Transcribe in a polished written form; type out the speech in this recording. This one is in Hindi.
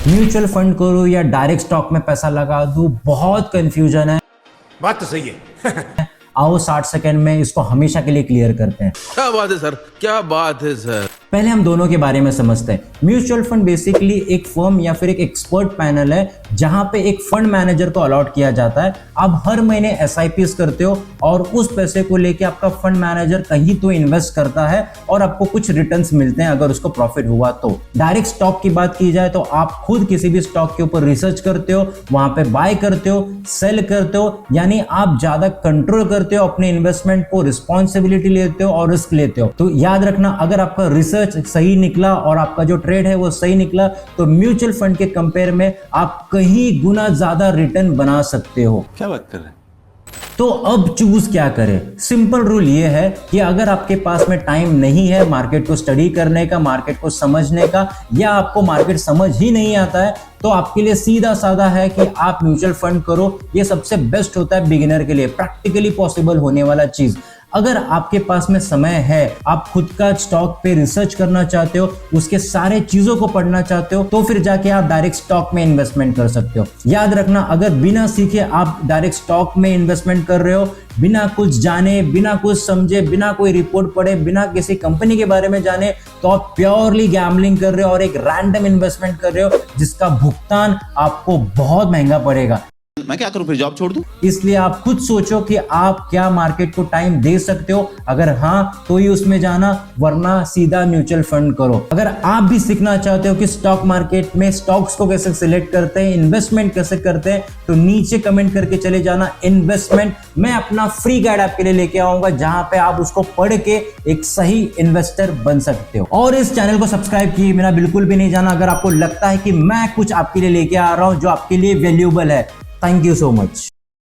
म्यूचुअल फंड करूं या डायरेक्ट स्टॉक में पैसा लगा दूं, बहुत कंफ्यूजन है। बात तो सही है। आओ 60 सेकंड में इसको हमेशा के लिए क्लियर करते हैं। क्या बात है सर, क्या बात है सर। पहले हम दोनों के बारे में समझते हैं। म्यूचुअल फंड बेसिकली एक फर्म या फिर एक एक्सपर्ट पैनल है जहां पे एक फंड मैनेजर को अलॉट किया जाता है। आप हर महीने एसआईपीएस करते हो और उस पैसे को लेके आपका फंड मैनेजर कहीं तो इन्वेस्ट करता है और आपको कुछ रिटर्न्स मिलते हैं अगर उसको प्रॉफिट हुआ तो। डायरेक्ट स्टॉक की बात की जाए तो आप खुद किसी भी स्टॉक के ऊपर रिसर्च करते हो, वहां पे बाय करते हो, सेल करते हो, यानी आप ज्यादा कंट्रोल करते हो अपने इन्वेस्टमेंट को, रिस्पॉन्सिबिलिटी लेते हो और रिस्क लेते हो। तो याद रखना, अगर आपका रिसर्च सही निकला और आपका जो ट्रेड है वो सही निकला तो म्यूचुअल फंड के कंपेयर में आप कहीं गुना ज्यादा रिटर्न बना सकते हो। क्या बात कर रहे हैं। तो अब चूज क्या करें? सिंपल रूल ये है कि अगर आपके पास में टाइम नहीं है मार्केट को स्टडी करने का, मार्केट को समझने का, या आपको मार्केट समझ ही नहीं आता है, तो आपके लिए सीधा साधा है कि आप म्यूचुअल फंड करो। ये सबसे बेस्ट होता है बिगिनर के लिए, प्रैक्टिकली पॉसिबल होने वाला चीज। अगर आपके पास में समय है, आप खुद का स्टॉक पे रिसर्च करना चाहते हो, उसके सारे चीजों को पढ़ना चाहते हो, तो फिर जाके आप डायरेक्ट स्टॉक में इन्वेस्टमेंट कर सकते हो। याद रखना, अगर बिना सीखे आप डायरेक्ट स्टॉक में इन्वेस्टमेंट कर रहे हो, बिना कुछ जाने, बिना कुछ समझे, बिना कोई रिपोर्ट पढ़े, बिना किसी कंपनी के बारे में जाने, तो आप प्योरली गैम्बलिंग कर रहे हो और एक रैंडम इन्वेस्टमेंट कर रहे हो जिसका भुगतान आपको बहुत महंगा पड़ेगा। मैं क्या करूं, फिर जॉब छोड़ दूं? इसलिए आप खुद सोचो कि आप क्या मार्केट को टाइम दे सकते हो। अगर हाँ तो ही उसमें जाना, वरना सीधा म्यूचुअल फंड करो। अगर आप भी सीखना चाहते हो कि स्टॉक मार्केट में स्टॉक्स को कैसे सिलेक्ट करते हैं, इन्वेस्टमेंट कैसे करते हैं, तो नीचे कमेंट करके चले जाना इन्वेस्टमेंट। मैं अपना फ्री गाइड आपके लिए लेके आऊंगा जहां पे आप उसको पढ़ के एक सही इन्वेस्टर बन सकते हो। और इस चैनल को सब्सक्राइब किए बिना बिल्कुल भी नहीं जाना अगर आपको लगता है कि मैं कुछ आपके लिए लेके आ रहा हूं जो आपके लिए वैल्यूएबल है। Thank you so much.